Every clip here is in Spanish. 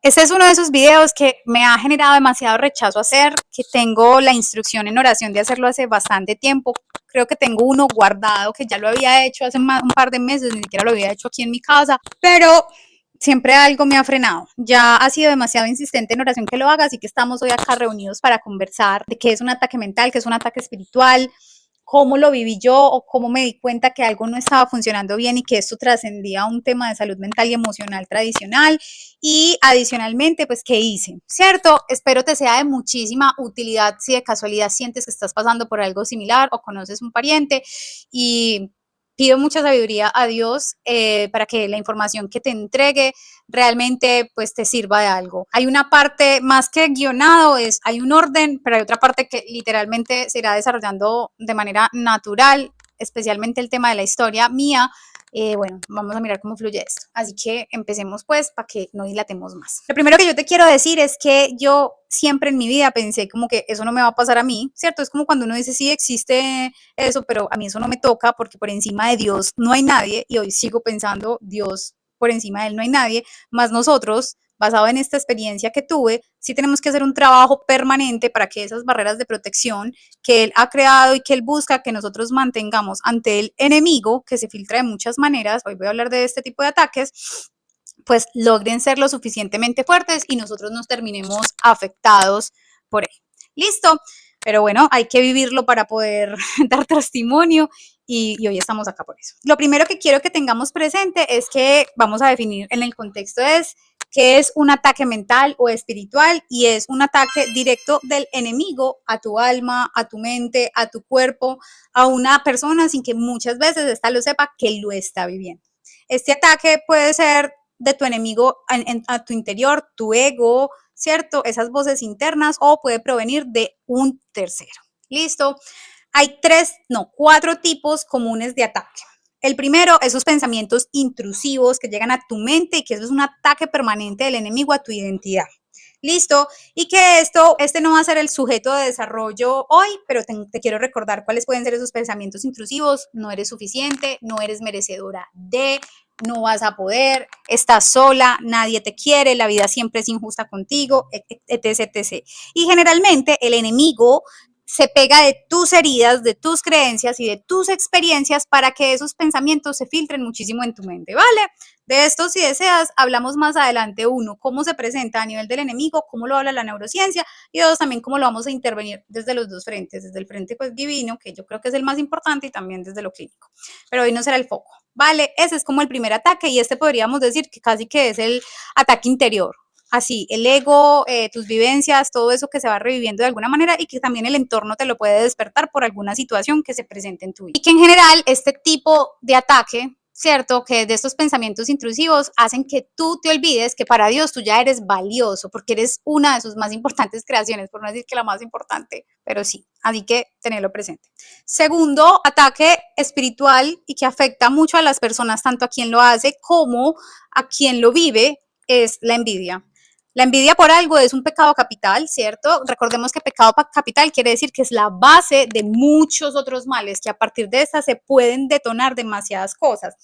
Este es uno de esos videos que me ha generado demasiado rechazo hacer, que tengo la instrucción en oración de hacerlo hace bastante tiempo. Creo que tengo uno guardado que ya lo había hecho hace un par de meses, ni siquiera lo había hecho aquí en mi casa, pero siempre algo me ha frenado. Ya ha sido demasiado insistente en oración que lo haga, así que estamos hoy acá reunidos para conversar de qué es un ataque mental, qué es un ataque espiritual, cómo lo viví yo o cómo me di cuenta que algo no estaba funcionando bien y que esto trascendía a un tema de salud mental y emocional tradicional y adicionalmente, pues, ¿qué hice? ¿Cierto? Espero te sea de muchísima utilidad si de casualidad sientes que estás pasando por algo similar o conoces un pariente y pido mucha sabiduría a Dios para que la información que te entregue realmente pues te sirva de algo. Hay una parte más que guionado, hay un orden, pero hay otra parte que literalmente se irá desarrollando de manera natural, especialmente el tema de la historia mía. Bueno, vamos a mirar cómo fluye esto. Así que empecemos pues para que no dilatemos más. Lo primero que yo te quiero decir es que yo siempre en mi vida pensé como que eso no me va a pasar a mí, ¿cierto? Es como cuando uno dice, sí, existe eso, pero a mí eso no me toca porque por encima de Dios no hay nadie y hoy sigo pensando, Dios por encima de él no hay nadie, más nosotros, basado en esta experiencia que tuve, sí tenemos que hacer un trabajo permanente para que esas barreras de protección que él ha creado y que él busca que nosotros mantengamos ante el enemigo, que se filtra de muchas maneras, hoy voy a hablar de este tipo de ataques, pues logren ser lo suficientemente fuertes y nosotros nos terminemos afectados por él. ¿Listo? Pero bueno, hay que vivirlo para poder dar testimonio y hoy estamos acá por eso. Lo primero que quiero que tengamos presente es que vamos a definir en el contexto es que es un ataque mental o espiritual y es un ataque directo del enemigo a tu alma, a tu mente, a tu cuerpo, a una persona sin que muchas veces ésta lo sepa que lo está viviendo. Este ataque puede ser de tu enemigo a tu interior, tu ego, ¿cierto? Esas voces internas o puede provenir de un tercero. ¿Listo? Hay cuatro tipos comunes de ataque. El primero, esos pensamientos intrusivos que llegan a tu mente y que eso es un ataque permanente del enemigo a tu identidad. ¿Listo? Y que este no va a ser el sujeto de desarrollo hoy, pero te quiero recordar cuáles pueden ser esos pensamientos intrusivos. No eres suficiente, no eres merecedora de, no vas a poder, estás sola, nadie te quiere, la vida siempre es injusta contigo, etc, etc. Y generalmente el enemigo se pega de tus heridas, de tus creencias y de tus experiencias para que esos pensamientos se filtren muchísimo en tu mente, ¿vale? De esto, si deseas, hablamos más adelante. Uno, cómo se presenta a nivel del enemigo, cómo lo habla la neurociencia, y dos, también cómo lo vamos a intervenir desde los dos frentes, desde el frente pues divino, que yo creo que es el más importante, y también desde lo clínico. Pero hoy no será el foco, ¿vale? Ese es como el primer ataque y este podríamos decir que casi que es el ataque interior. Así, el ego, tus vivencias, todo eso que se va reviviendo de alguna manera y que también el entorno te lo puede despertar por alguna situación que se presente en tu vida. Y que en general este tipo de ataque, ¿cierto? Que de estos pensamientos intrusivos hacen que tú te olvides que para Dios tú ya eres valioso, porque eres una de sus más importantes creaciones, por no decir que la más importante, pero sí, así que tenerlo presente. Segundo, ataque espiritual y que afecta mucho a las personas, tanto a quien lo hace como a quien lo vive, es la envidia. La envidia por algo es un pecado capital, ¿cierto? Recordemos que pecado capital quiere decir que es la base de muchos otros males, que a partir de esta se pueden detonar demasiadas cosas.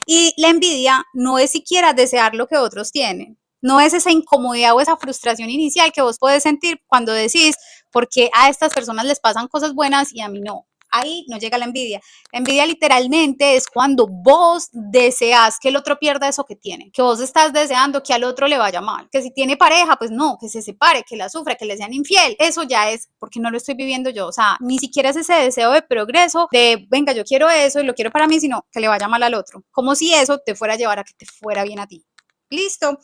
Y la envidia no es siquiera desear lo que otros tienen. No es esa incomodidad o esa frustración inicial que vos podés sentir cuando decís, ¿por qué a estas personas les pasan cosas buenas y a mí no? Ahí no llega la envidia. La envidia literalmente es cuando vos deseas que el otro pierda eso que tiene, que vos estás deseando que al otro le vaya mal, que si tiene pareja, pues no, que se separe, que la sufra, que le sean infiel. Eso ya es porque no lo estoy viviendo yo. O sea, ni siquiera es ese deseo de progreso, de venga, yo quiero eso y lo quiero para mí, sino que le vaya mal al otro. Como si eso te fuera a llevar a que te fuera bien a ti. Listo.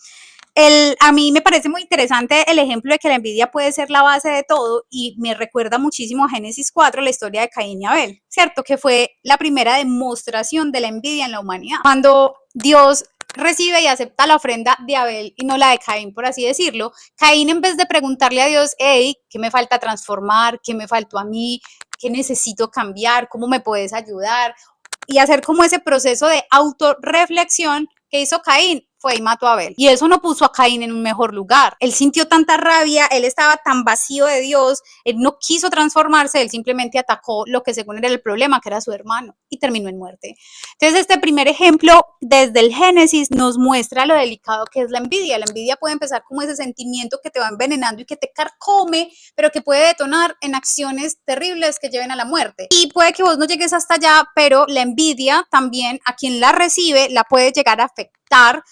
A mí me parece muy interesante el ejemplo de que la envidia puede ser la base de todo y me recuerda muchísimo a Génesis 4, la historia de Caín y Abel, ¿cierto? Que fue la primera demostración de la envidia en la humanidad. Cuando Dios recibe y acepta la ofrenda de Abel y no la de Caín, por así decirlo, Caín en vez de preguntarle a Dios, hey, ¿qué me falta transformar? ¿Qué me faltó a mí? ¿Qué necesito cambiar? ¿Cómo me puedes ayudar? Y hacer como ese proceso de autorreflexión que hizo Caín, fue y mató a Abel. Y eso no puso a Caín en un mejor lugar. Él sintió tanta rabia, él estaba tan vacío de Dios, él no quiso transformarse, él simplemente atacó lo que según era el problema, que era su hermano, y terminó en muerte. Entonces, este primer ejemplo desde el Génesis nos muestra lo delicado que es la envidia. La envidia puede empezar como ese sentimiento que te va envenenando y que te carcome, pero que puede detonar en acciones terribles que lleven a la muerte. Y puede que vos no llegues hasta allá, pero la envidia también a quien la recibe la puede llegar a afectar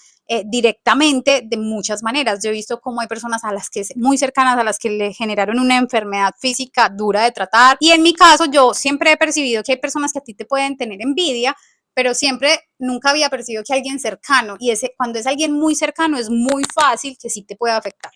directamente de muchas maneras. Yo he visto cómo hay personas a las que muy cercanas a las que le generaron una enfermedad física dura de tratar, y en mi caso yo siempre he percibido que hay personas que a ti te pueden tener envidia, pero siempre nunca había percibido que alguien cercano, y cuando es alguien muy cercano es muy fácil que sí te pueda afectar.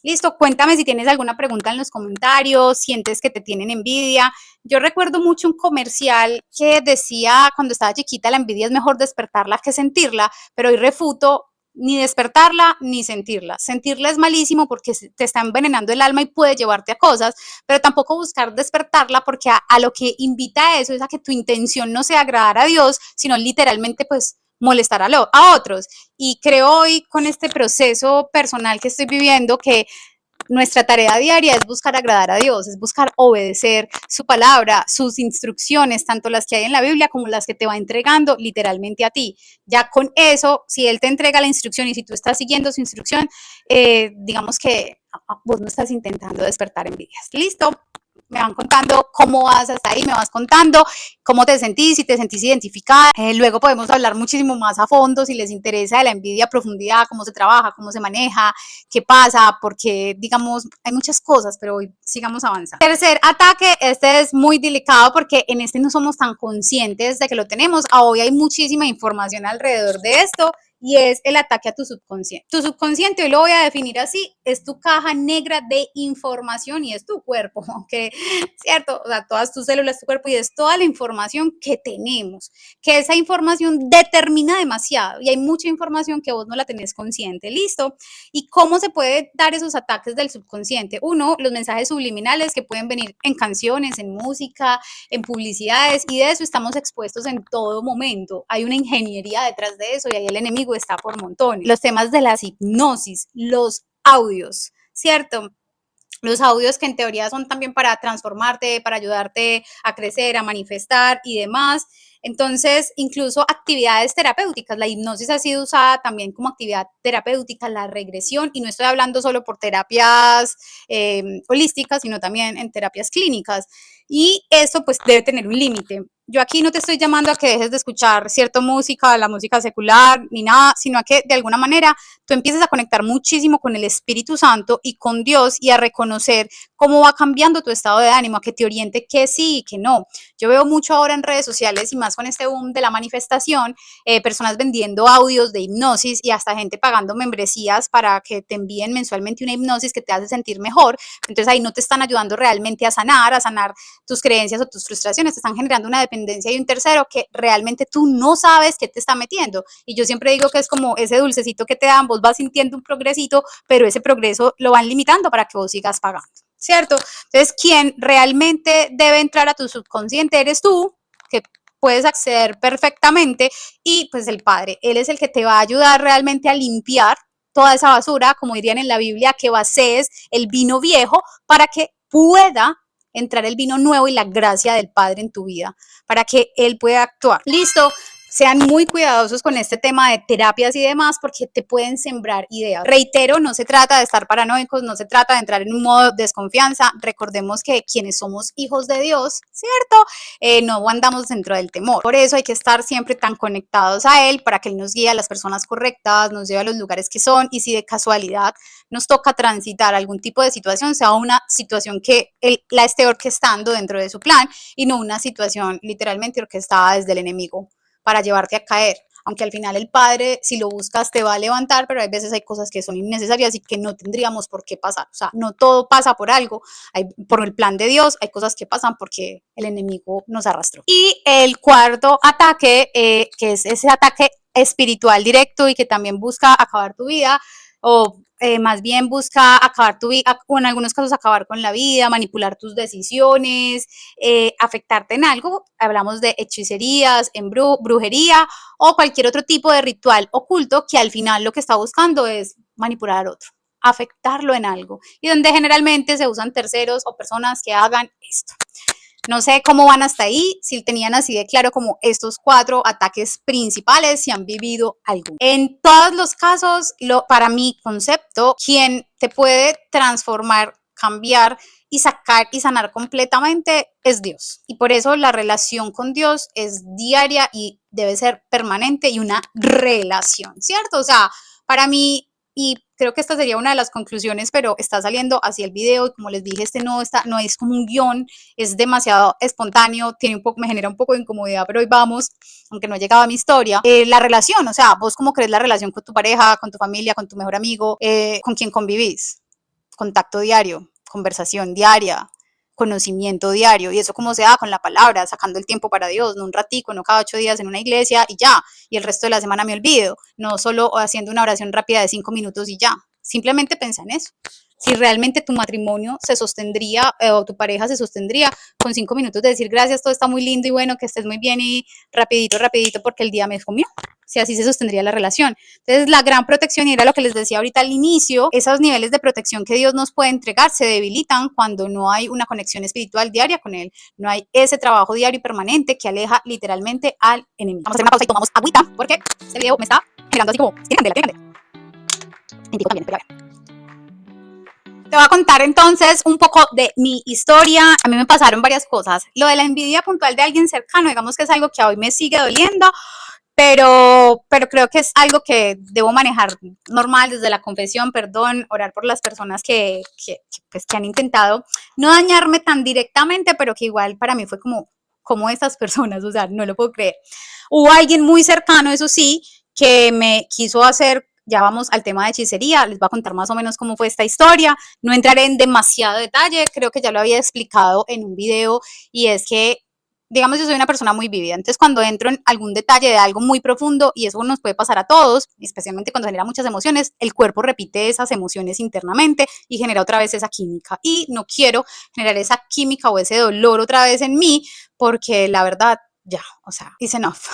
Listo, cuéntame si tienes alguna pregunta en los comentarios, sientes que te tienen envidia. Yo recuerdo mucho un comercial que decía cuando estaba chiquita, la envidia es mejor despertarla que sentirla, pero hoy refuto ni despertarla ni sentirla. Sentirla es malísimo porque te está envenenando el alma y puede llevarte a cosas, pero tampoco buscar despertarla porque a lo que invita a eso es a que tu intención no sea agradar a Dios, sino literalmente pues molestar a otros. Y creo hoy con este proceso personal que estoy viviendo que nuestra tarea diaria es buscar agradar a Dios, es buscar obedecer su palabra, sus instrucciones, tanto las que hay en la Biblia como las que te va entregando literalmente a ti. Ya con eso, si Él te entrega la instrucción y si tú estás siguiendo su instrucción, digamos que vos no estás intentando despertar envidias. ¿Listo? Me van contando cómo vas hasta ahí, me vas contando cómo te sentís, si te sentís identificada. Luego podemos hablar muchísimo más a fondo si les interesa de la envidia a profundidad, cómo se trabaja, cómo se maneja, qué pasa, porque digamos, hay muchas cosas, pero hoy sigamos avanzando. Tercer ataque, este es muy delicado porque en este no somos tan conscientes de que lo tenemos. Hoy hay muchísima información alrededor de esto, y es el ataque a tu subconsciente. Tu subconsciente, hoy lo voy a definir así, es tu caja negra de información y es tu cuerpo, ¿ok? ¿Cierto? O sea, todas tus células, tu cuerpo, y es toda la información que tenemos, que esa información determina demasiado y hay mucha información que vos no la tenés consciente, ¿listo? ¿Y cómo se puede dar esos ataques del subconsciente? Uno, los mensajes subliminales que pueden venir en canciones, en música, en publicidades, y de eso estamos expuestos en todo momento. Hay una ingeniería detrás de eso y ahí el enemigo está por montones. Los temas de las hipnosis, los audios, ¿cierto? Los audios que en teoría son también para transformarte, para ayudarte a crecer, a manifestar y demás. Entonces, incluso actividades terapéuticas. La hipnosis ha sido usada también como actividad terapéutica, la regresión, y no estoy hablando solo por terapias holísticas, sino también en terapias clínicas. Y esto pues debe tener un límite. Yo aquí no te estoy llamando a que dejes de escuchar cierta música, la música secular, ni nada, sino a que de alguna manera tú empieces a conectar muchísimo con el Espíritu Santo y con Dios y a reconocer cómo va cambiando tu estado de ánimo, a que te oriente que sí y que no. Yo veo mucho ahora en redes sociales y más con este boom de la manifestación, personas vendiendo audios de hipnosis y hasta gente pagando membresías para que te envíen mensualmente una hipnosis que te hace sentir mejor. Entonces ahí no te están ayudando realmente a sanar tus creencias o tus frustraciones, te están generando una dependencia de un tercero que realmente tú no sabes qué te está metiendo. Y yo siempre digo que es como ese dulcecito que te dan, vos vas sintiendo un progresito, pero ese progreso lo van limitando para que vos sigas pagando, ¿cierto? Entonces, quien realmente debe entrar a tu subconsciente eres tú, que puedes acceder perfectamente, y pues el Padre, Él es el que te va a ayudar realmente a limpiar toda esa basura, como dirían en la Biblia, que vacíes el vino viejo para que pueda entrar el vino nuevo y la gracia del Padre en tu vida, para que Él pueda actuar. ¿Listo? Sean muy cuidadosos con este tema de terapias y demás porque te pueden sembrar ideas. Reitero, no se trata de estar paranoicos, no se trata de entrar en un modo de desconfianza. Recordemos que quienes somos hijos de Dios, ¿cierto? No andamos dentro del temor. Por eso hay que estar siempre tan conectados a Él para que Él nos guíe a las personas correctas, nos lleve a los lugares que son, y si de casualidad nos toca transitar algún tipo de situación, sea una situación que Él la esté orquestando dentro de su plan y no una situación literalmente orquestada desde el enemigo para llevarte a caer. Aunque al final el Padre, si lo buscas, te va a levantar, pero hay veces hay cosas que son innecesarias y que no tendríamos por qué pasar. O sea, no todo pasa por algo, por el plan de Dios, hay cosas que pasan porque el enemigo nos arrastró. Y el cuarto ataque, que es ese ataque espiritual directo y que también busca acabar tu vida, o más bien busca acabar tu vida, o en algunos casos acabar con la vida, manipular tus decisiones, afectarte en algo. Hablamos de hechicerías, en brujería o cualquier otro tipo de ritual oculto que al final lo que está buscando es manipular al otro, afectarlo en algo, y donde generalmente se usan terceros o personas que hagan esto. No sé cómo van hasta ahí, si tenían así de claro como estos 4 ataques principales, si han vivido algo. En todos los casos, para mi concepto, quien te puede transformar, cambiar y sacar y sanar completamente es Dios. Y por eso la relación con Dios es diaria y debe ser permanente y una relación, ¿cierto? O sea, para mí, y creo que esta sería una de las conclusiones, pero está saliendo así el video y como les dije, no es como un guión, es demasiado espontáneo, me genera un poco de incomodidad, pero hoy vamos, aunque no he llegado a mi historia. La relación, o sea, vos cómo crees la relación con tu pareja, con tu familia, con tu mejor amigo, con quien convivís, contacto diario, conversación diaria, conocimiento diario, y eso cómo se da con la palabra, sacando el tiempo para Dios, no un ratico, no cada 8 días en una iglesia y ya, y el resto de la semana me olvido, no solo haciendo una oración rápida de 5 minutos y ya, simplemente pensa en eso. Si realmente tu matrimonio se sostendría o tu pareja se sostendría con 5 minutos de decir gracias, todo está muy lindo y bueno, que estés muy bien y rapidito, rapidito porque el día me comió. Si así se sostendría la relación. Entonces, la gran protección, y era lo que les decía ahorita al inicio, esos niveles de protección que Dios nos puede entregar se debilitan cuando no hay una conexión espiritual diaria con Él, no hay ese trabajo diario y permanente que aleja literalmente al enemigo. Vamos a hacer una pausa y tomamos agüita, porque este video me está generando así como, tírandela. También, pero a ver. Te voy a contar entonces un poco de mi historia. A mí me pasaron varias cosas. Lo de la envidia puntual de alguien cercano, digamos que es algo que hoy me sigue doliendo, pero creo que es algo que debo manejar normal desde la confesión, perdón, orar por las personas pues, que han intentado no dañarme tan directamente, pero que igual para mí fue como estas personas, o sea, no lo puedo creer. Hubo alguien muy cercano, eso sí, que me quiso hacer, ya vamos al tema de hechicería, les voy a contar más o menos cómo fue esta historia, no entraré en demasiado detalle, creo que ya lo había explicado en un video, y es que digamos, yo soy una persona muy vívida, entonces cuando entro en algún detalle de algo muy profundo, y eso nos puede pasar a todos, especialmente cuando genera muchas emociones, el cuerpo repite esas emociones internamente y genera otra vez esa química, y no quiero generar esa química o ese dolor otra vez en mí, porque la verdad, ya, o sea, it's enough.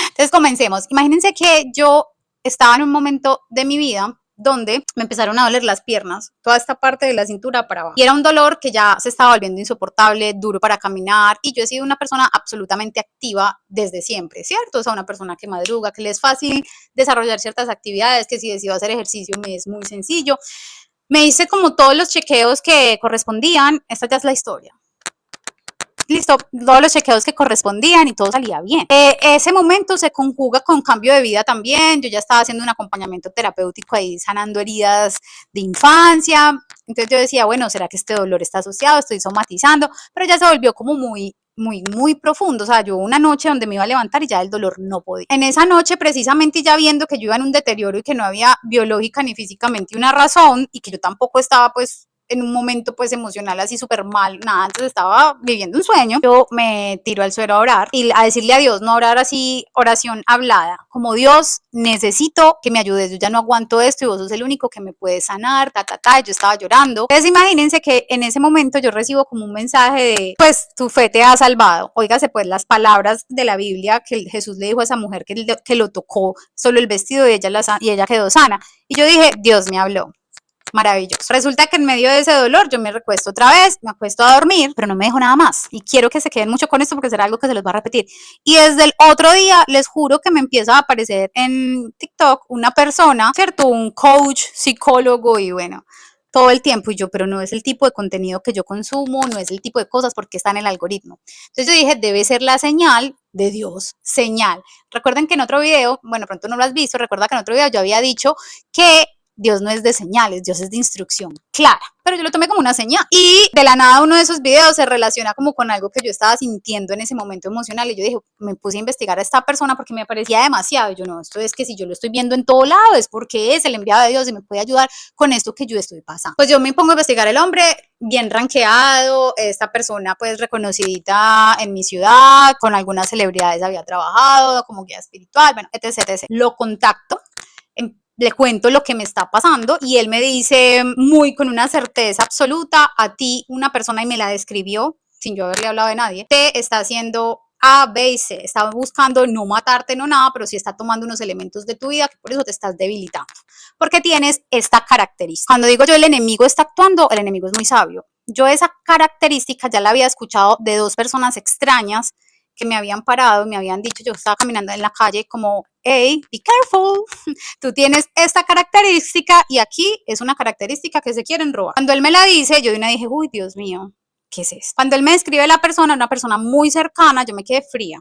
Entonces comencemos. Imagínense que yo estaba en un momento de mi vida donde me empezaron a doler las piernas, toda esta parte de la cintura para abajo. Y era un dolor que ya se estaba volviendo insoportable, duro para caminar, y yo he sido una persona absolutamente activa desde siempre, ¿cierto? O sea, una persona que madruga, que le es fácil desarrollar ciertas actividades, que si decido hacer ejercicio me es muy sencillo. Me hice como todos los chequeos que correspondían, esta ya es la historia. Listo, todos los chequeos que correspondían y todo salía bien. Ese momento se conjuga con cambio de vida también. Yo ya estaba haciendo un acompañamiento terapéutico ahí, sanando heridas de infancia. Entonces yo decía, bueno, ¿será que este dolor está asociado? Estoy somatizando, pero ya se volvió como muy profundo. O sea, yo una noche donde me iba a levantar y ya el dolor no podía. En esa noche, precisamente ya viendo que yo iba en un deterioro y que no había biológica ni físicamente una razón, y que yo tampoco estaba pues en un momento pues emocional así súper mal, nada, entonces estaba viviendo un sueño, yo me tiro al suelo a orar y a decirle a Dios, no orar así, oración hablada, como Dios, necesito que me ayudes, yo ya no aguanto esto y vos sos el único que me puede sanar, yo estaba llorando. Entonces imagínense que en ese momento yo recibo como un mensaje de, pues tu fe te ha salvado, óigase pues las palabras de la Biblia que Jesús le dijo a esa mujer que lo tocó solo el vestido y ella quedó sana, y yo dije, Dios me habló. Maravilloso. Resulta que en medio de ese dolor yo me recuesto otra vez, me acuesto a dormir, pero no me dejo nada más. Y quiero que se queden mucho con esto porque será algo que se les va a repetir. Y desde el otro día les juro que me empieza a aparecer en TikTok una persona, ¿cierto? Un coach, psicólogo y bueno, todo el tiempo. Y yo, pero no es el tipo de contenido que yo consumo, no es el tipo de cosas porque está en el algoritmo. Entonces yo dije, debe ser la señal de Dios, señal. Recuerden que en otro video, bueno, pronto no lo has visto, recuerda que en otro video yo había dicho que Dios no es de señales, Dios es de instrucción clara, pero yo lo tomé como una señal, y de la nada uno de esos videos se relaciona como con algo que yo estaba sintiendo en ese momento emocional, y yo dije, me puse a investigar a esta persona porque me parecía demasiado, y yo no, esto es que si yo lo estoy viendo en todo lado es porque es el enviado de Dios y me puede ayudar con esto que yo estoy pasando. Pues yo me pongo a investigar el hombre, bien rankeado, esta persona pues reconocidita en mi ciudad, con algunas celebridades había trabajado como guía espiritual, bueno, etc. Lo contacto, le cuento lo que me está pasando y él me dice muy con una certeza absoluta, a ti una persona, y me la describió sin yo haberle hablado de nadie, te está haciendo A, B y C, está buscando no matarte, no nada, pero sí está tomando unos elementos de tu vida que por eso te estás debilitando, porque tienes esta característica. Cuando digo yo el enemigo está actuando, el enemigo es muy sabio. Yo esa característica ya la había escuchado de dos personas extrañas que me habían parado y me habían dicho, yo estaba caminando en la calle como, hey, be careful, tú tienes esta característica y aquí es una característica que se quieren robar. Cuando él me la dice, yo de una dije, uy, Dios mío, ¿qué es eso? Cuando él me describe la persona, una persona muy cercana, yo me quedé fría.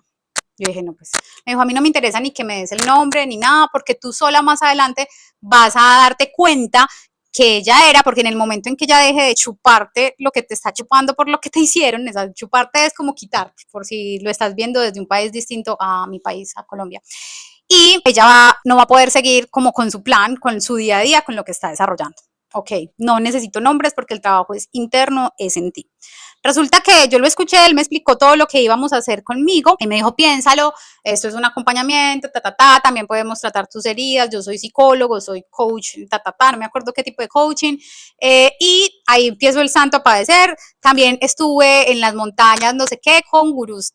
Yo dije, no, pues, me dijo, a mí no me interesa ni que me des el nombre ni nada, porque tú sola más adelante vas a darte cuenta que ella era, porque en el momento en que ella deje de chuparte lo que te está chupando por lo que te hicieron, esa chuparte es como quitarte, por si lo estás viendo desde un país distinto a mi país, a Colombia. Y ella no va a poder seguir como con su plan, con su día a día, con lo que está desarrollando. Ok, no necesito nombres porque el trabajo es interno, es en ti. Resulta que yo lo escuché, él me explicó todo lo que íbamos a hacer conmigo y me dijo, piénsalo, esto es un acompañamiento, también podemos tratar tus heridas, yo soy psicólogo, soy coach, no me acuerdo qué tipo de coaching, y ahí empiezo el santo a padecer. También estuve en las montañas, no sé qué, con gurús,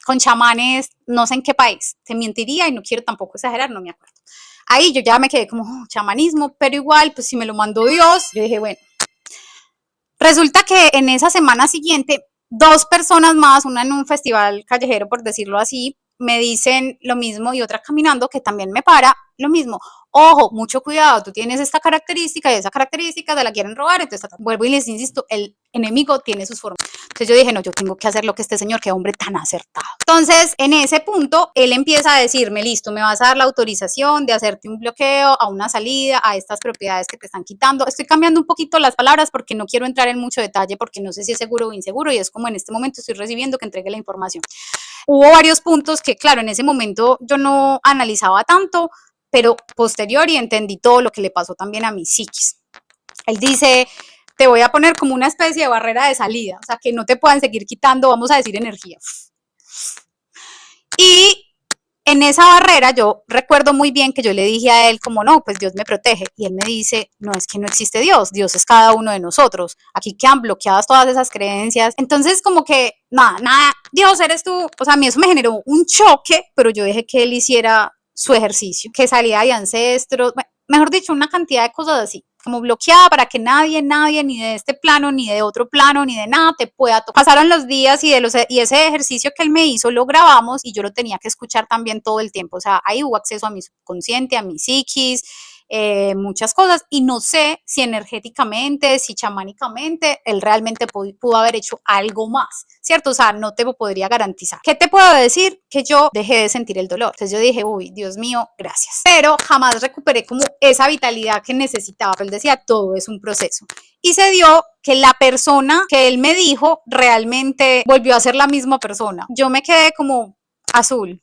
con chamanes, no sé en qué país, te mentiría y no quiero tampoco exagerar, no me acuerdo. Ahí yo ya me quedé como, chamanismo, pero igual, pues si me lo mandó Dios, yo dije, bueno. Resulta que en esa semana siguiente, dos personas más, una en un festival callejero, por decirlo así, me dicen lo mismo y otra caminando que también me para lo mismo. Ojo, mucho cuidado, tú tienes esta característica y esa característica te la quieren robar, entonces vuelvo y les insisto, el enemigo tiene sus formas. Entonces yo dije, no, yo tengo que hacer lo que este señor, qué hombre tan acertado. Entonces, en ese punto, él empieza a decirme, listo, me vas a dar la autorización de hacerte un bloqueo a una salida, a estas propiedades que te están quitando. Estoy cambiando un poquito las palabras porque no quiero entrar en mucho detalle porque no sé si es seguro o inseguro y es como en este momento estoy recibiendo que entregue la información. Hubo varios puntos que, claro, en ese momento yo no analizaba tanto, pero posterior y entendí todo lo que le pasó también a mi psiquis. Él dice, te voy a poner como una especie de barrera de salida, o sea, que no te puedan seguir quitando, vamos a decir, energía. Y en esa barrera yo recuerdo muy bien que yo le dije a él como, no, pues Dios me protege. Y él me dice, no, es que no existe Dios, Dios es cada uno de nosotros. Aquí quedan bloqueadas todas esas creencias. Entonces como que, nada, Dios eres tú. O sea, a mí eso me generó un choque, pero yo dejé que él hiciera su ejercicio, que salía de ancestros, mejor dicho, una cantidad de cosas así, como bloqueada para que nadie, ni de este plano, ni de otro plano, ni de nada te pueda tocar. Pasaron los días y ese ejercicio que él me hizo lo grabamos y yo lo tenía que escuchar también todo el tiempo. O sea, ahí hubo acceso a mi subconsciente, a mi psiquis, muchas cosas, y no sé si energéticamente, si chamánicamente, él realmente pudo haber hecho algo más, ¿cierto? O sea, no te lo podría garantizar. ¿Qué te puedo decir? Que yo dejé de sentir el dolor. Entonces yo dije, uy, Dios mío, gracias. Pero jamás recuperé como esa vitalidad que necesitaba. Él decía, todo es un proceso. Y se dio que la persona que él me dijo realmente volvió a ser la misma persona. Yo me quedé como azul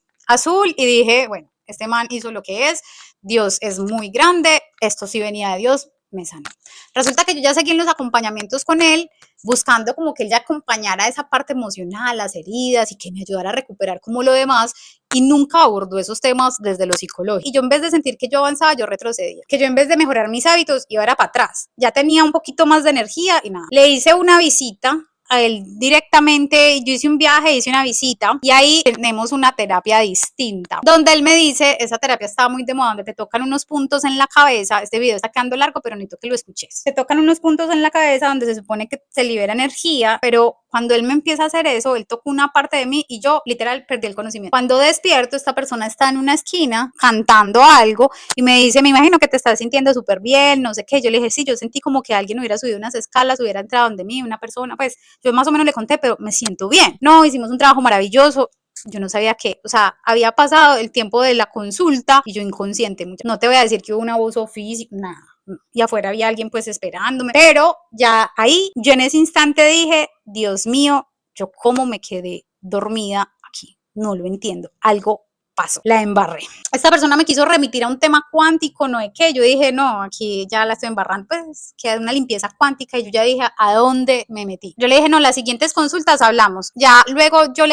y dije, bueno, este man hizo lo que es, Dios es muy grande, esto sí venía de Dios, me sanó. Resulta que yo ya seguí en los acompañamientos con él, buscando como que él ya acompañara esa parte emocional, las heridas y que me ayudara a recuperar como lo demás, y nunca abordó esos temas desde lo psicológico. Y yo en vez de sentir que yo avanzaba, yo retrocedía, que yo en vez de mejorar mis hábitos, iba para atrás. Ya tenía un poquito más de energía y nada. Le hice una visita a él directamente, yo hice un viaje, hice una visita y ahí tenemos una terapia distinta, donde él me dice, esa terapia está muy de moda, donde te tocan unos puntos en la cabeza, este video está quedando largo, pero necesito que lo escuches, te tocan unos puntos en la cabeza donde se supone que se libera energía, pero cuando él me empieza a hacer eso, él tocó una parte de mí y yo literal perdí el conocimiento. Cuando despierto, esta persona está en una esquina cantando algo y me dice, me imagino que te estás sintiendo súper bien, no sé qué. Yo le dije, sí, yo sentí como que alguien hubiera subido unas escalas, hubiera entrado donde mí, una persona, pues yo más o menos le conté, pero me siento bien. No, hicimos un trabajo maravilloso. Yo no sabía qué, o sea, había pasado el tiempo de la consulta y yo inconsciente. No te voy a decir que hubo un abuso físico, nada. Y afuera había alguien pues esperándome, pero ya ahí, yo en ese instante dije, Dios mío, yo cómo me quedé dormida aquí, no lo entiendo, algo pasó, la embarré. Esta persona me quiso remitir a un tema cuántico, no es que yo dije, no, aquí ya la estoy embarrando, pues que es una limpieza cuántica y yo ya dije, ¿a dónde me metí? Yo le dije, no, las siguientes consultas hablamos. Ya luego yo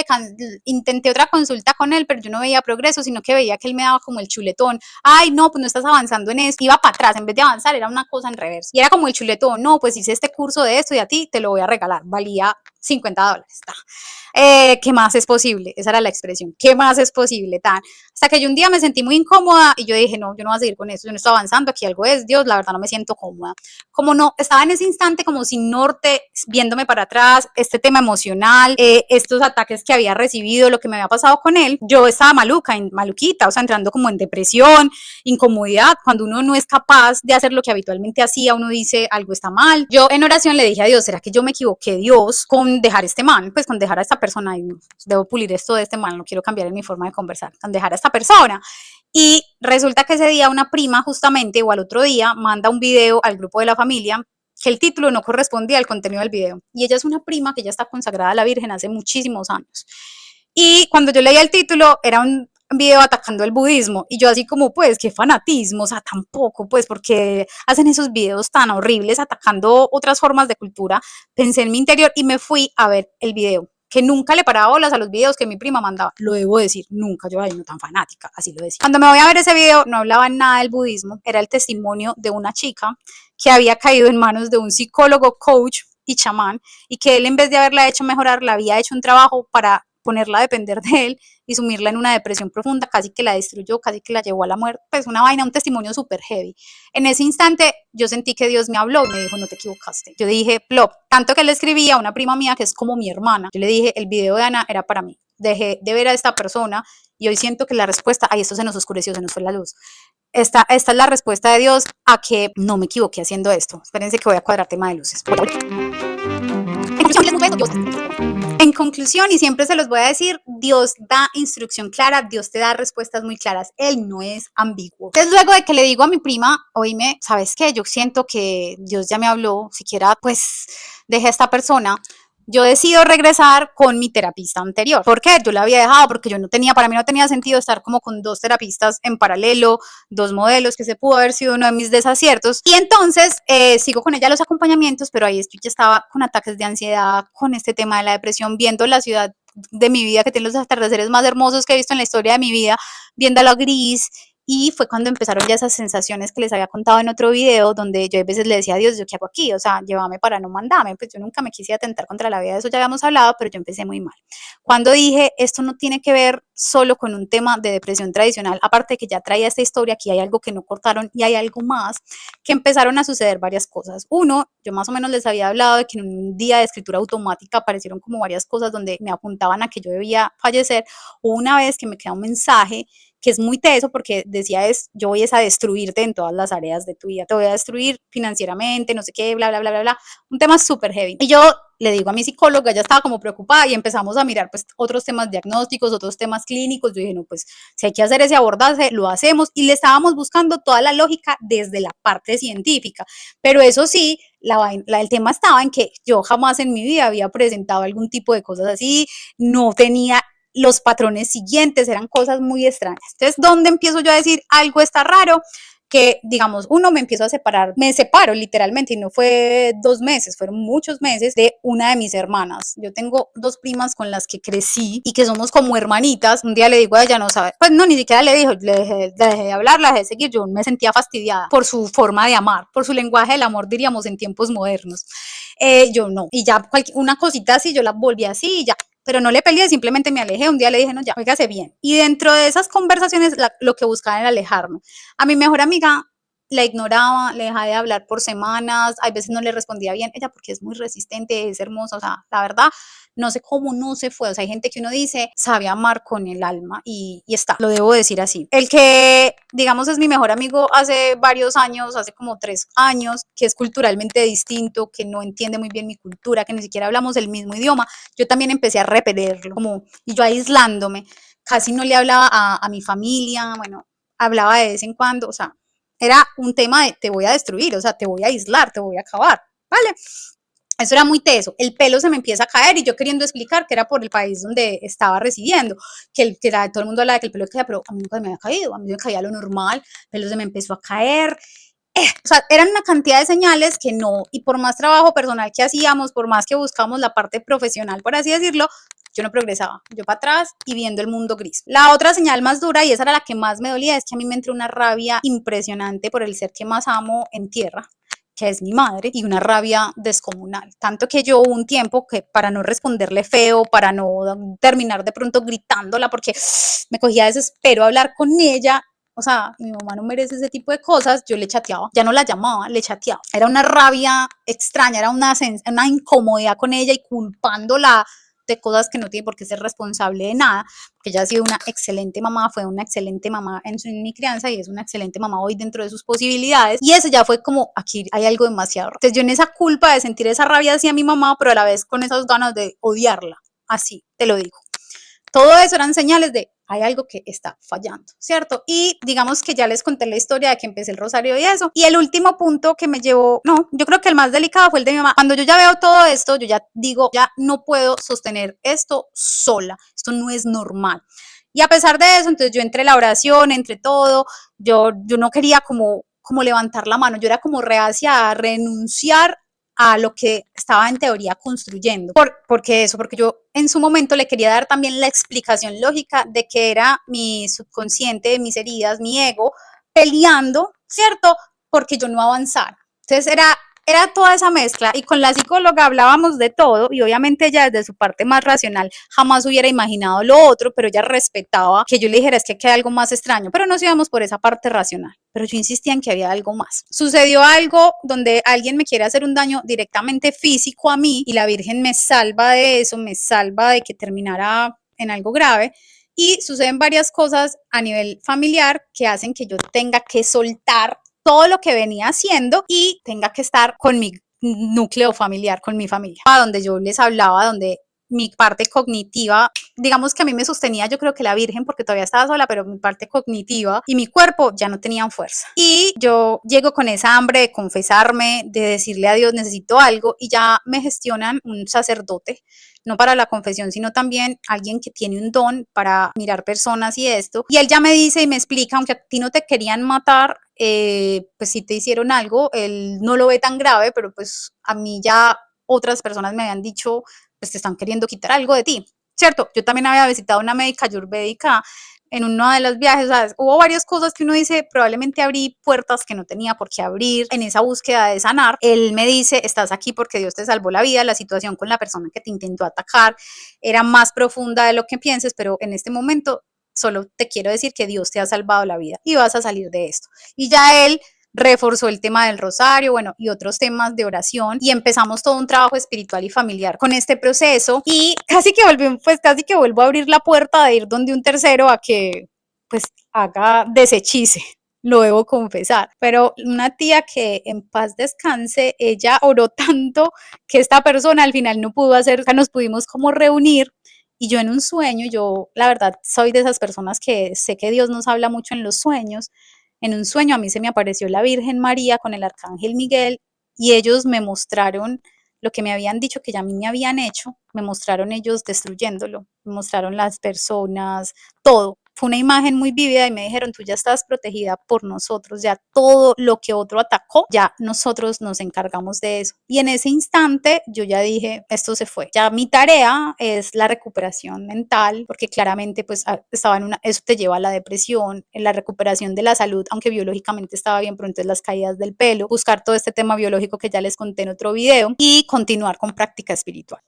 intenté otra consulta con él, pero yo no veía progreso, sino que veía que él me daba como el chuletón. Ay, no, pues no estás avanzando en esto. Iba para atrás, en vez de avanzar, era una cosa en reversa. Y era como el chuletón, no, pues hice este curso de esto y a ti te lo voy a regalar. Valía $50. ¿Qué más es posible? Esa era la expresión. ¿Qué más es posible? Hasta que yo un día me sentí muy incómoda y yo dije, no, yo no voy a seguir con esto, yo no estoy avanzando, aquí algo es, Dios, la verdad no me siento cómoda. Como no, estaba en ese instante como sin norte, viéndome para atrás, este tema emocional, estos ataques que había recibido, lo que me había pasado con él, yo estaba maluquita, o sea, entrando como en depresión, incomodidad, cuando uno no es capaz de hacer lo que habitualmente hacía, uno dice, algo está mal. Yo en oración le dije a Dios, ¿será que yo me equivoqué, Dios, con dejar este man? Pues con dejar a esta persona, y debo pulir esto de este man, no quiero cambiar en mi forma de conversar, con dejar a esta persona. Y resulta que ese día una prima justamente o al otro día manda un video al grupo de la familia que el título no correspondía al contenido del video. Y ella es una prima que ya está consagrada a la Virgen hace muchísimos años. Y cuando yo leía el título era un video atacando el budismo y yo así como pues qué fanatismo, o sea, tampoco pues porque hacen esos videos tan horribles atacando otras formas de cultura. Pensé en mi interior y me fui a ver el video, que nunca le paraba bolas a los videos que mi prima mandaba, lo debo decir, nunca, yo ay, no tan fanática, así lo decía. Cuando me voy a ver ese video no hablaba nada del budismo, era el testimonio de una chica que había caído en manos de un psicólogo, coach y chamán, y que él en vez de haberla hecho mejorar, la había hecho un trabajo para ponerla a depender de él y sumirla en una depresión profunda, casi que la destruyó, casi que la llevó a la muerte, pues una vaina, un testimonio súper heavy. En ese instante yo sentí que Dios me habló y me dijo, no te equivocaste. Yo dije, plop, tanto que le escribí a una prima mía que es como mi hermana, yo le dije, el video de Ana era para mí, dejé de ver a esta persona y hoy siento que la respuesta, ay, esto se nos oscureció, se nos fue la luz. Esta es la respuesta de Dios a que no me equivoqué haciendo esto. Espérense que voy a cuadrar tema de luces. En conclusión, y siempre se los voy a decir, Dios da instrucción clara, Dios te da respuestas muy claras, Él no es ambiguo. Entonces luego de que le digo a mi prima, oíme, ¿sabes qué? Yo siento que Dios ya me habló, siquiera pues dejé a esta persona. Yo decido regresar con mi terapista anterior. ¿Por qué? Yo la había dejado porque para mí no tenía sentido estar como con dos terapistas en paralelo, dos modelos, que se pudo haber sido uno de mis desaciertos. Y entonces sigo con ella los acompañamientos, pero ahí estoy, ya estaba con ataques de ansiedad, con este tema de la depresión, viendo la ciudad de mi vida, que tiene los atardeceres más hermosos que he visto en la historia de mi vida, viéndolo gris. Y fue cuando empezaron ya esas sensaciones que les había contado en otro video, donde yo a veces le decía a Dios, ¿yo qué hago aquí? O sea, llévame para no mandarme. Pues yo nunca me quise atentar contra la vida, de eso ya habíamos hablado, pero yo empecé muy mal. Cuando dije, esto no tiene que ver solo con un tema de depresión tradicional, aparte de que ya traía esta historia, aquí hay algo que no cortaron y hay algo más, que empezaron a suceder varias cosas. Uno, yo más o menos les había hablado de que en un día de escritura automática aparecieron como varias cosas donde me apuntaban a que yo debía fallecer. O una vez que me queda un mensaje que es muy teso porque decía yo voy a destruirte en todas las áreas de tu vida, te voy a destruir financieramente, no sé qué, bla, bla, bla, bla, bla, un tema súper heavy. Y yo le digo a mi psicóloga, ella estaba como preocupada y empezamos a mirar pues otros temas diagnósticos, otros temas clínicos. Yo dije, no, pues si hay que hacer ese abordaje, lo hacemos, y le estábamos buscando toda la lógica desde la parte científica. Pero eso sí, el tema estaba en que yo jamás en mi vida había presentado algún tipo de cosas así, no tenía los patrones siguientes, eran cosas muy extrañas. Entonces, ¿dónde empiezo yo a decir algo está raro? Que, digamos, uno me empiezo a separar, me separo literalmente, y no fue 2 meses, fueron muchos meses, de una de mis hermanas. Yo tengo dos primas con las que crecí y que somos como hermanitas. Un día le digo a ella, no sabe, pues no, ni siquiera le dijo, le dejé de hablar, la dejé de seguir. Yo me sentía fastidiada por su forma de amar, por su lenguaje del amor, diríamos, en tiempos modernos. Yo no, y ya una cosita así, yo la volví así y ya, pero no le peleé, simplemente me alejé. Un día le dije, no, ya, óigase bien. Y dentro de esas conversaciones, lo que buscaba era alejarme. A mi mejor amiga la ignoraba, le dejaba de hablar por semanas, a veces no le respondía bien, ella porque es muy resistente, es hermosa, o sea, la verdad, no sé cómo no se fue. O sea, hay gente que uno dice, sabe amar con el alma y está, lo debo decir así. El que, digamos, es mi mejor amigo hace varios años, hace como 3 años, que es culturalmente distinto, que no entiende muy bien mi cultura, que ni siquiera hablamos el mismo idioma, yo también empecé a repetirlo, como, y yo aislándome, casi no le hablaba a mi familia, bueno, hablaba de vez en cuando, o sea, era un tema de te voy a destruir, o sea, te voy a aislar, te voy a acabar, ¿vale? Eso era muy teso, el pelo se me empieza a caer y yo queriendo explicar que era por el país donde estaba residiendo, todo el mundo hablaba de que el pelo caía, pero a mí nunca me había caído, a mí me caía lo normal, el pelo se me empezó a caer, o sea, eran una cantidad de señales que no, y por más trabajo personal que hacíamos, por más que buscamos la parte profesional, por así decirlo, yo no progresaba, yo para atrás y viendo el mundo gris. La otra señal más dura, y esa era la que más me dolía, es que a mí me entró una rabia impresionante por el ser que más amo en tierra, que es mi madre, y una rabia descomunal. Tanto que yo hubo un tiempo que para no responderle feo, para no terminar de pronto gritándola, porque me cogía desespero hablar con ella, o sea, mi mamá no merece ese tipo de cosas, yo le chateaba, ya no la llamaba, le chateaba. Era una rabia extraña, era una incomodidad con ella y culpándola de cosas que no tiene por qué ser responsable de nada, porque ella ha sido una excelente mamá, fue una excelente mamá en mi crianza y es una excelente mamá hoy dentro de sus posibilidades, y eso ya fue como, aquí hay algo demasiado. Entonces yo en esa culpa de sentir esa rabia hacia mi mamá, pero a la vez con esas ganas de odiarla, así, te lo digo. Todo eso eran señales de hay algo que está fallando, ¿cierto? Y digamos que ya les conté la historia de que empecé el rosario y eso. Y el último punto que me llevó, no, yo creo que el más delicado fue el de mi mamá. Cuando yo ya veo todo esto, yo ya digo, ya no puedo sostener esto sola, esto no es normal. Y a pesar de eso, entonces yo entre la oración, entre todo, yo no quería como levantar la mano, yo era como reacia a renunciar a lo que estaba en teoría construyendo. Porque yo en su momento le quería dar también la explicación lógica de que era mi subconsciente, mis heridas, mi ego, peleando, ¿cierto? Porque yo no avanzara. Entonces era toda esa mezcla y con la psicóloga hablábamos de todo y obviamente ella desde su parte más racional jamás hubiera imaginado lo otro, pero ella respetaba que yo le dijera es que hay algo más extraño, pero nos íbamos por esa parte racional, pero yo insistía en que había algo más. Sucedió algo donde alguien me quiere hacer un daño directamente físico a mí y la Virgen me salva de eso, me salva de que terminara en algo grave. Y suceden varias cosas a nivel familiar que hacen que yo tenga que soltar todo lo que venía haciendo y tenga que estar con mi núcleo familiar, con mi familia, donde yo les hablaba, donde mi parte cognitiva, digamos que a mí me sostenía yo creo que la Virgen porque todavía estaba sola, pero mi parte cognitiva y mi cuerpo ya no tenían fuerza. Y yo llego con esa hambre de confesarme, de decirle a Dios necesito algo y ya me gestionan un sacerdote, no para la confesión, sino también alguien que tiene un don para mirar personas y esto. Y él ya me dice y me explica, aunque a ti no te querían matar, pues si te hicieron algo, él no lo ve tan grave, pero pues a mí ya otras personas me habían dicho, pues te están queriendo quitar algo de ti, ¿cierto? Yo también había visitado una médica ayurvédica en uno de los viajes, o sea, hubo varias cosas que uno dice, probablemente abrí puertas que no tenía por qué abrir en esa búsqueda de sanar. Él me dice, estás aquí porque Dios te salvó la vida, la situación con la persona que te intentó atacar era más profunda de lo que pienses, pero en este momento solo te quiero decir que Dios te ha salvado la vida y vas a salir de esto. Y ya él reforzó el tema del rosario, bueno, y otros temas de oración y empezamos todo un trabajo espiritual y familiar con este proceso y casi que vuelvo a abrir la puerta de ir donde un tercero a que pues haga desechice. Lo debo confesar, pero una tía que en paz descanse, ella oró tanto que esta persona al final no pudo hacer, o sea, nos pudimos como reunir y yo en un sueño, yo la verdad soy de esas personas que sé que Dios nos habla mucho en los sueños. En un sueño a mí se me apareció la Virgen María con el Arcángel Miguel y ellos me mostraron lo que me habían dicho que ya a mí me habían hecho, me mostraron ellos destruyéndolo, me mostraron las personas, todo. Fue una imagen muy vívida y me dijeron, tú ya estás protegida por nosotros, ya todo lo que otro atacó, ya nosotros nos encargamos de eso. Y en ese instante yo ya dije, esto se fue. Ya mi tarea es la recuperación mental, porque claramente pues estaba eso te lleva a la depresión, en la recuperación de la salud, aunque biológicamente estaba bien, pero entonces las caídas del pelo, buscar todo este tema biológico que ya les conté en otro video y continuar con práctica espiritual.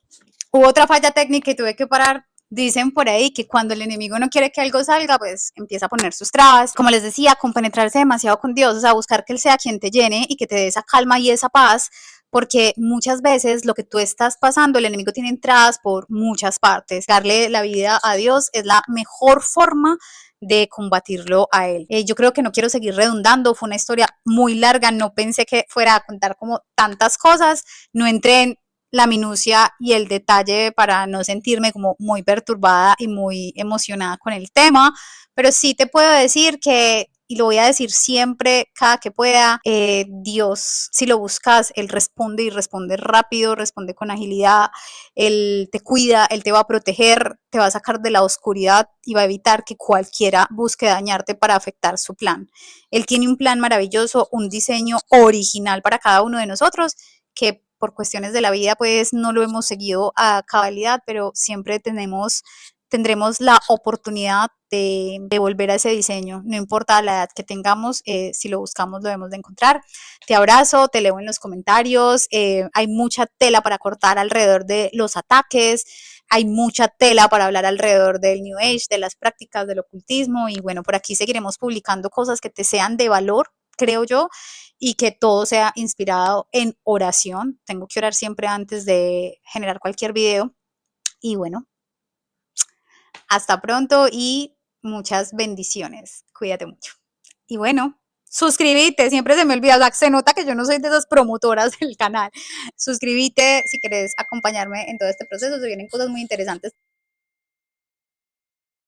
Hubo otra falla técnica y tuve que parar. Dicen por ahí que cuando el enemigo no quiere que algo salga, pues empieza a poner sus trabas. Como les decía, compenetrarse demasiado con Dios, o sea, buscar que Él sea quien te llene y que te dé esa calma y esa paz, porque muchas veces lo que tú estás pasando, el enemigo tiene entradas por muchas partes. Darle la vida a Dios es la mejor forma de combatirlo a él. Yo creo que no quiero seguir redundando, fue una historia muy larga, no pensé que fuera a contar como tantas cosas, no entré en la minucia y el detalle para no sentirme como muy perturbada y muy emocionada con el tema, pero sí te puedo decir que y lo voy a decir siempre, cada que pueda, Dios, si lo buscas, Él responde y responde rápido, responde con agilidad, Él te cuida, Él te va a proteger, te va a sacar de la oscuridad y va a evitar que cualquiera busque dañarte para afectar su plan. Él tiene un plan maravilloso, un diseño original para cada uno de nosotros, que por cuestiones de la vida pues no lo hemos seguido a cabalidad, pero siempre tendremos la oportunidad de volver a ese diseño, no importa la edad que tengamos, si lo buscamos lo debemos de encontrar. Te abrazo, te leo en los comentarios, hay mucha tela para cortar alrededor de los ataques, hay mucha tela para hablar alrededor del New Age, de las prácticas del ocultismo y bueno, por aquí seguiremos publicando cosas que te sean de valor, creo yo, y que todo sea inspirado en oración. Tengo que orar siempre antes de generar cualquier video y bueno, hasta pronto y muchas bendiciones. Cuídate mucho. Y bueno, suscríbete, siempre se me olvida, se nota que yo no soy de esas promotoras del canal. Suscríbete si quieres acompañarme en todo este proceso, se vienen cosas muy interesantes.